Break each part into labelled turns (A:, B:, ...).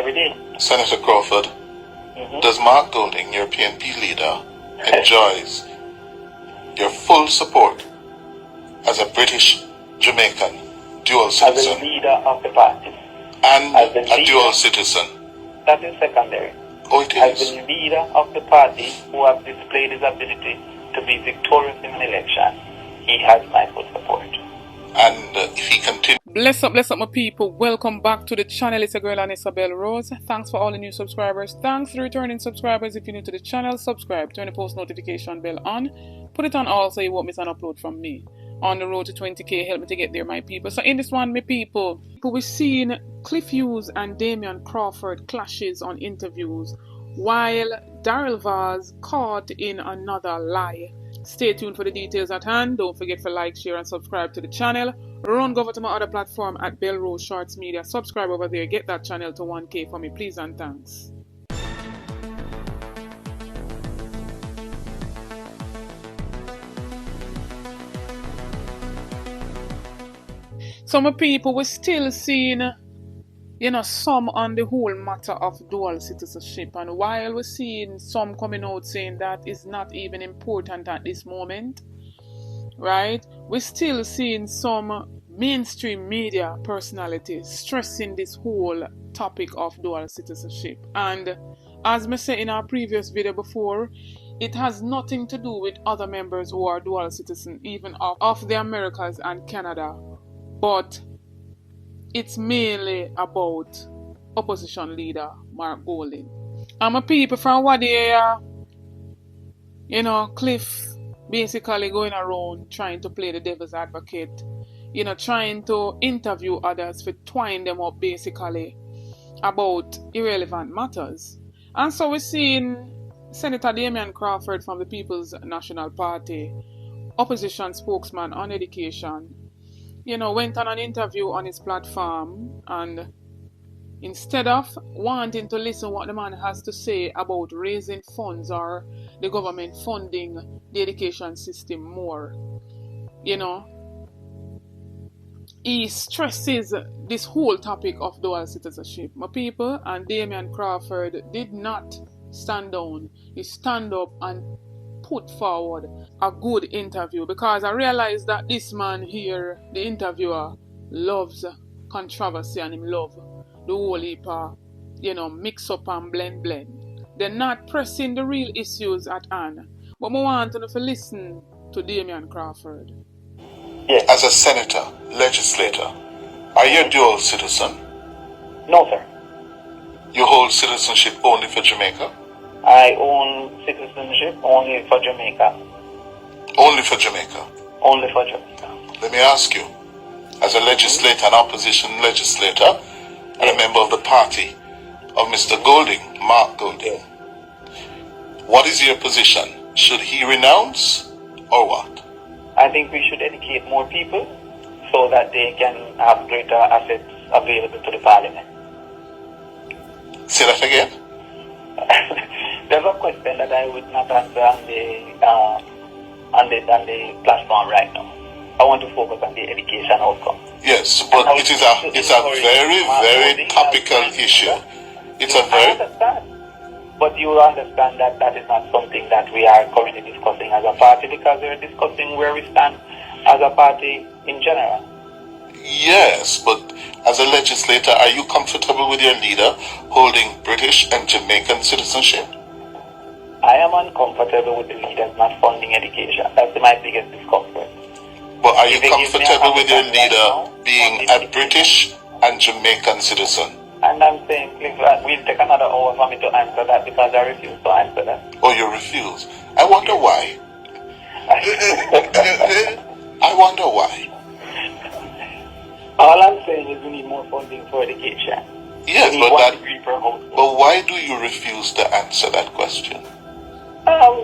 A: every day.
B: Senator Crawford, does Mark Golding, your PNP leader, enjoys your full support as a British Jamaican dual citizen?
A: As a leader of the party.
B: And a dual citizen?
A: That is secondary.
B: Oh, it
A: As
B: is?
A: the leader of the party who has displayed his ability to be victorious in an election, he has my full support.
B: And if he continues...
C: Bless up my people. Welcome back to the channel. It's a girl and Isabel Rose. Thanks for all the new subscribers. Thanks to returning subscribers. If you're new to the channel, subscribe. Turn the post notification bell on. Put it on all so you won't miss an upload from me. On the road to 20k, help me to get there, my people. So in this one, my people, we're seeing Cliff Hughes and Damion Crawford clashes on interviews, while Daryl Vaz caught in another lie. Stay tuned for the details at hand. Don't forget to like, share, and subscribe to the channel. Run over to my other platform at Bell Rose Shorts Media. Subscribe over there. Get that channel to 1k for me, please and thanks. So my people, we're still seeing, some on the whole matter of dual citizenship. And while we're seeing some coming out saying that is not even important at this moment, right? We're still seeing some mainstream media personalities stressing this whole topic of dual citizenship. And as I said in our previous video before, it has nothing to do with other members who are dual citizens, even of the Americas and Canada. But it's mainly about opposition leader Mark Golding. I'm a people from what they Cliff basically going around trying to play the devil's advocate, trying to interview others to twine them up basically about irrelevant matters. And so we're seeing Senator Damion Crawford from the People's National Party, opposition spokesman on education, went on an interview on his platform, and instead of wanting to listen what the man has to say about raising funds or the government funding the education system more, he stresses this whole topic of dual citizenship. My people, and Damion Crawford did not stand down. He stand up and put forward a good interview, because I realize that this man here, the interviewer, loves controversy and him love the whole heap of, mix up and blend. They're not pressing the real issues at hand. But I want to listen to Damion Crawford.
A: Yes.
B: As a senator, legislator, are you a dual citizen?
A: No, sir.
B: You hold citizenship only for Jamaica?
A: I own citizenship only for Jamaica.
B: Only for Jamaica?
A: Only for Jamaica.
B: Let me ask you, as a legislator, an opposition legislator, and a member of the party of Mr. Golding, Mark Golding, what is your position? Should he renounce or what?
A: I think we should educate more people so that they can have greater assets available to the parliament.
B: Say that again?
A: There's a question that I would not answer on the platform right now. I want to focus on the education outcome.
B: Yes, but it's a very topical issue.
A: I understand. But you will understand that that is not something that we are currently discussing as a party, because we are discussing where we stand as a party in general.
B: Yes, but as a legislator, are you comfortable with your leader holding British and Jamaican citizenship?
A: I am uncomfortable with the leaders not funding education. That's my biggest discomfort.
B: But are you comfortable with your leader being a British and Jamaican citizen?
A: And I'm saying, we'll take another hour for me to answer that, because I refuse to answer that.
B: Oh, you refuse? I wonder why. I wonder why.
A: All I'm saying is we need more funding for education.
B: Yes,
A: we need one degree per household.
B: But why do you refuse to answer that question?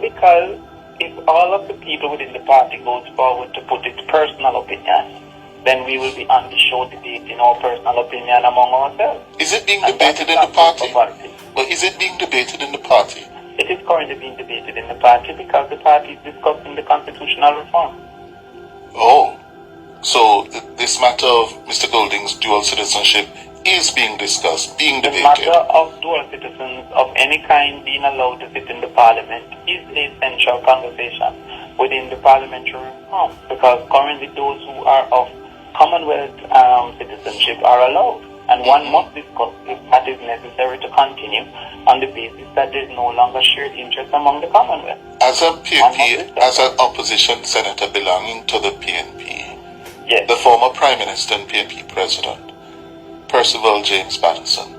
A: Because if all of the people within the party goes forward to put its personal opinion, then we will be on the show debating our personal opinion among ourselves.
B: Is it being debated in the party? But is it being debated in the party?
A: It is currently being debated in the party, because the party is discussing the constitutional reform.
B: Oh, so this matter of Mr. Golding's dual citizenship is being discussed, being
A: The
B: debated.
A: matter of dual citizens of any kind being allowed to sit in the parliament is a central conversation within the parliamentary reform, because currently those who are of Commonwealth citizenship are allowed, and one must discuss if that is necessary to continue on the basis that there is no longer shared interest among the Commonwealth.
B: As a PNP, as an opposition senator belonging to the PNP,
A: Yes.
B: the former Prime Minister and PNP President, Percival James Patterson,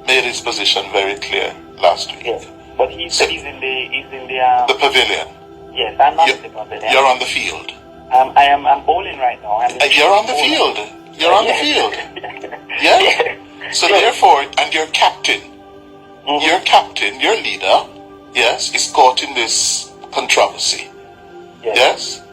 B: made his position very clear last week.
A: Yes. But he's in the
B: The pavilion.
A: yes, I'm not in the pavilion.
B: You're on the field.
A: I'm bowling right now.
B: You're on the field. You're on the field. Yeah. So therefore, and your captain, your leader, yes, is caught in this controversy. Yes.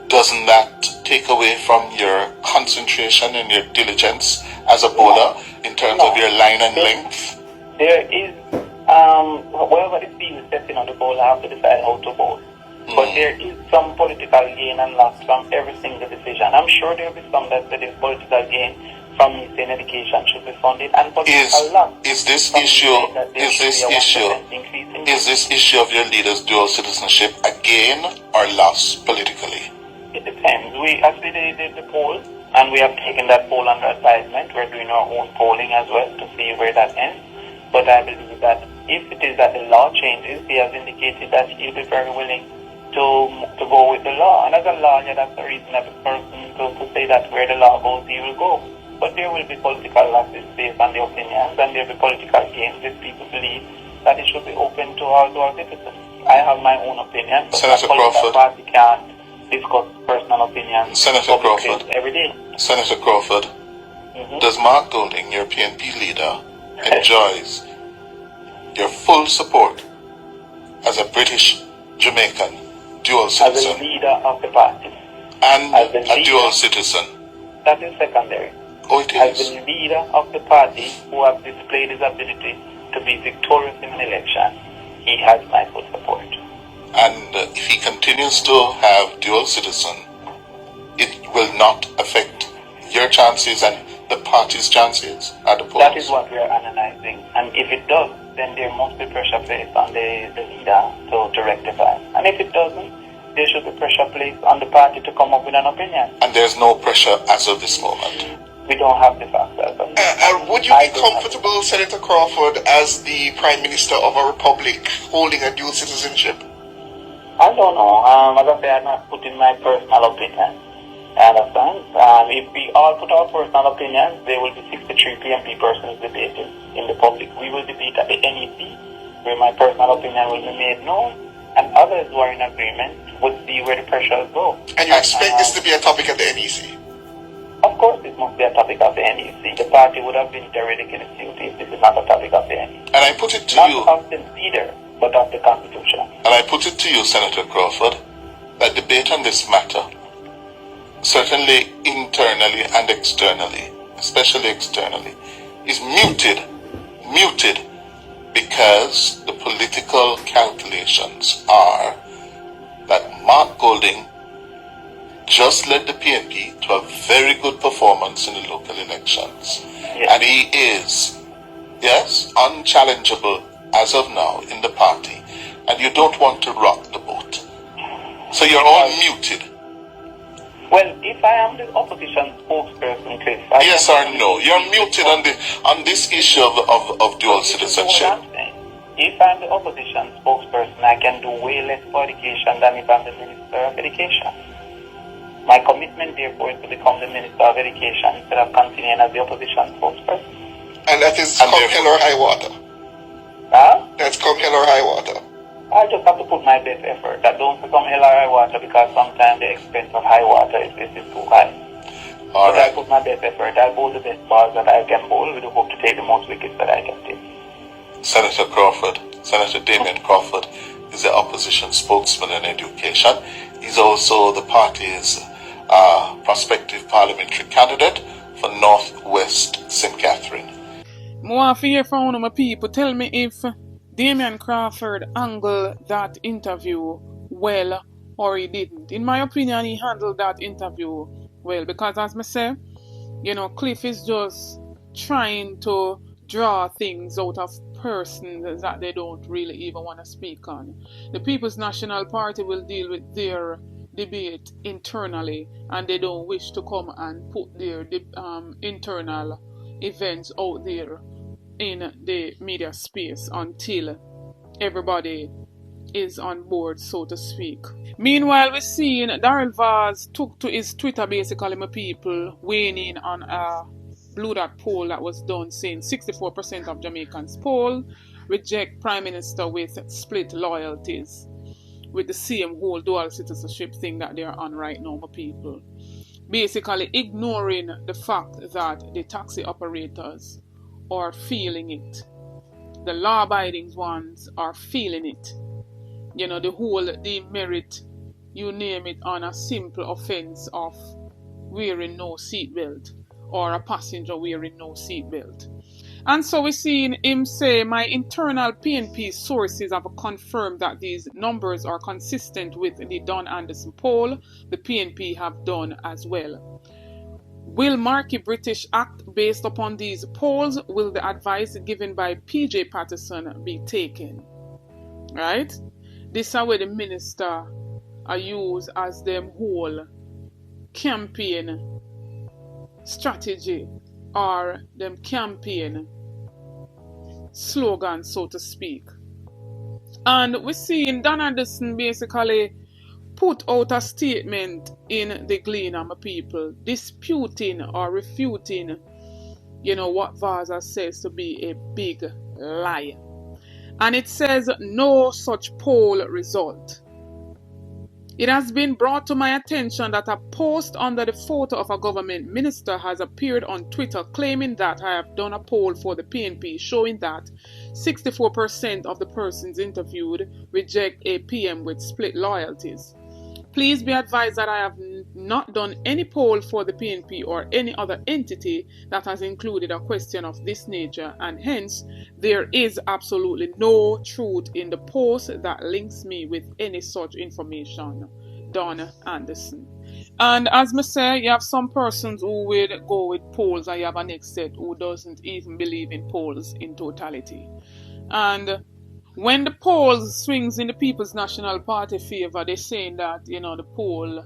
B: Doesn't that take away from your concentration and your diligence as a bowler in terms of your line and length?
A: There is, wherever the field is stepping on the ball, I have to decide how to bowl. But there is some political gain and loss from every single decision. I'm sure there will be some that there is political gain from me saying education should be funded, and political loss.
B: Is this issue of your leader's dual citizenship a gain or loss politically?
A: It depends. We actually did the poll, and we have taken that poll under advisement. We're doing our own polling as well to see where that ends. But I believe that if it is that the law changes, he has indicated that he'll be very willing to go with the law. And as a lawyer, that's a reasonable person to say that where the law goes, he will go. But there will be political losses based on the opinions, and there will be political gains if people believe that it should be open to all citizens. I have my own opinion, but
B: Senator
A: the political
B: Crawford.
A: party can't discuss personal opinions
B: Senator Crawford.
A: every day.
B: Senator Crawford, does Mark Golding, your PNP leader, enjoys your full support as a British Jamaican dual
A: As a
B: citizen
A: leader of the party,
B: and
A: as the
B: a
A: leader,
B: dual citizen?
A: that is secondary.
B: Oh, it
A: As
B: is.
A: the leader of the party who has displayed his ability to be victorious in an election, he has my full support.
B: And if he continues to have dual citizen, it will not affect your chances and the party's chances at the polls.
A: That is what we are analyzing. And if it does, then there must be pressure placed on the leader to rectify. And if it doesn't, there should be pressure placed on the party to come up with an opinion.
B: And there's no pressure as of this moment.
A: We don't have the facts as of now.
D: Would you be comfortable, Senator Crawford, as the Prime Minister of a republic holding a dual citizenship?
A: I don't know. As I say, I'm not putting my personal opinion. I understand. If we all put our personal opinions, there will be 63 PNP persons debating in the public. We will debate at the NEC, where my personal opinion will be made known, and others who are in agreement would see where the pressures go.
D: And you expect this to be a topic at the NEC?
A: Of course, this must be a topic of the NEC. The party would have been theoretically sued if this is not a topic of the NEC.
B: And I put it to
A: Not
B: you,
A: of the leader, but of the Constitution.
B: and I put it to you, Senator Crawford, that debate on this matter, certainly internally and externally, especially externally, is muted because the political calculations are that Mark Golding just led the PNP to a very good performance in the local elections.
A: Yes.
B: And he is, yes, unchallengeable as of now in the party. And you don't want to rock the boat. So you're all muted.
A: Well, if I am the opposition spokesperson, Chris...
B: Yes or no? You're muted on this issue of dual citizenship.
A: If I'm the opposition spokesperson, I can do way less for education than if I'm the Minister of Education. My commitment, therefore, is to become the Minister of Education instead of continuing as the opposition spokesperson.
D: And that is come hell or high water.
A: Huh?
D: That's come hell or high water.
A: I just have to put my best effort. That don't become hell or high water, because sometimes the expense of high water is too high.
B: All
A: But
B: right.
A: I put my best effort. I bowl the best balls that I can bowl with the hope to take the most wickets that I can take.
B: Senator Crawford, Senator Damion Crawford, is the opposition spokesman in education. He's also the party's prospective parliamentary candidate for Northwest St. Catherine.
C: I want to hear from one of my people. Tell me if Damion Crawford handled that interview well or he didn't. In my opinion, he handled that interview well, because as I say, Cliff is just trying to draw things out of persons that they don't really even want to speak on. The People's National Party will deal with their debate internally, and they don't wish to come and put their internal events out there in the media space until everybody is on board, so to speak. Meanwhile, we're seeing Daryl Vaz took to his Twitter, basically, my people, weighing in on a Blue Dot poll that was done, saying 64% of Jamaicans poll reject Prime Minister with split loyalties, with the same whole dual citizenship thing that they're on right now, my people. Basically ignoring the fact that the taxi operators are feeling it. The law-abiding ones are feeling it. You know, the whole demerit, you name it, on a simple offense of wearing no seatbelt or a passenger wearing no seatbelt. And so we're seeing him say, my internal PNP sources have confirmed that these numbers are consistent with the Don Anderson poll. The PNP have done as well. Will Markey British act based upon these polls? Will the advice given by PJ Patterson be taken? Right? This is where the minister are used as them whole campaign strategy or them campaign slogan, so to speak. And we're seeing Don Anderson basically put out a statement in the Gleaner, my people, disputing or refuting, you know, what Vaza says to be a big lie. And it says no such poll result. It has been brought to my attention that a post under the photo of a government minister has appeared on Twitter claiming that I have done a poll for the PNP showing that 64% of the persons interviewed reject a PM with split loyalties. Please be advised that I have not done any poll for the PNP or any other entity that has included a question of this nature, and hence there is absolutely no truth in the post that links me with any such information. Don Anderson. And as I say, you have some persons who would go with polls, and you have a next set who doesn't even believe in polls in totality. And when the polls swings in the People's National Party favor, they're saying that, you know, the poll,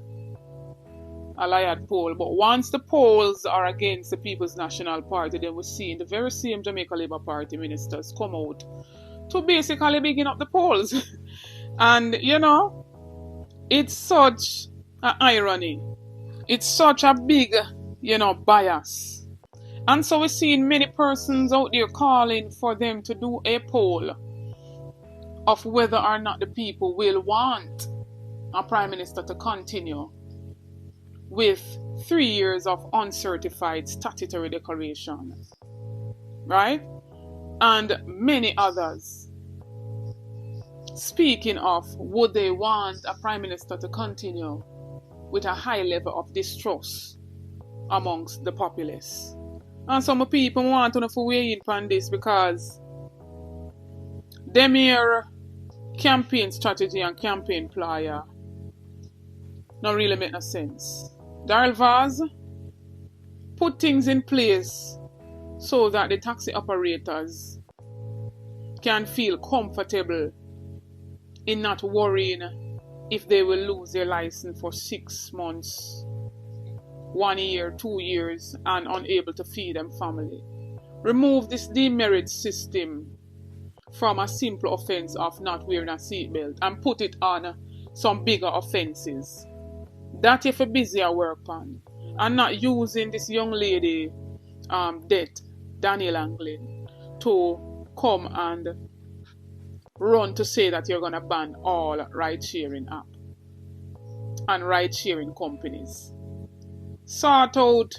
C: a liar poll. But once the polls are against the People's National Party, then we're seeing the very same Jamaica Labour Party ministers come out to basically begin up the polls. And, you know, it's such an irony. It's such a big, you know, bias. And so we're seeing many persons out there calling for them to do a poll of whether or not the people will want a Prime Minister to continue with 3 years of uncertified statutory declaration, right? And many others. Speaking of, would they want a Prime Minister to continue with a high level of distrust amongst the populace? And some people want to know for weigh in on this because them here campaign strategy and campaign player don't really make no sense. Daryl Vaz put things in place so that the taxi operators can feel comfortable in not worrying if they will lose their license for 6 months, 1 year, 2 years, and unable to feed them family. Remove this demerit system from a simple offense of not wearing a seatbelt and put it on some bigger offenses that if you're busy at work on, and not using this young lady death, Daniel Anglin, to come and run to say that you're going to ban all ride-sharing app and ride-sharing companies. Sort out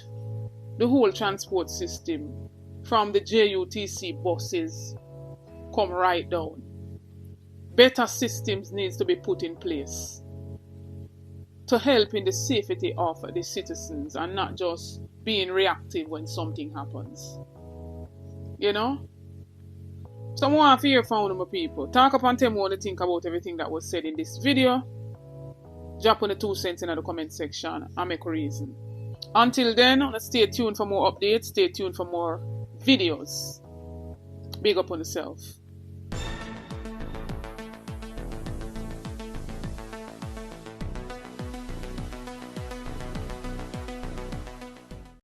C: the whole transport system from the JUTC buses come right down. Better systems needs to be put in place to help in the safety of the citizens and not just being reactive when something happens. You know? So I want to hear from my people. Talk up and tell me what you think about everything that was said in this video. Drop on the 2 cents in the comment section and make a reason. Until then, stay tuned for more updates. Stay tuned for more videos. Big up on yourself.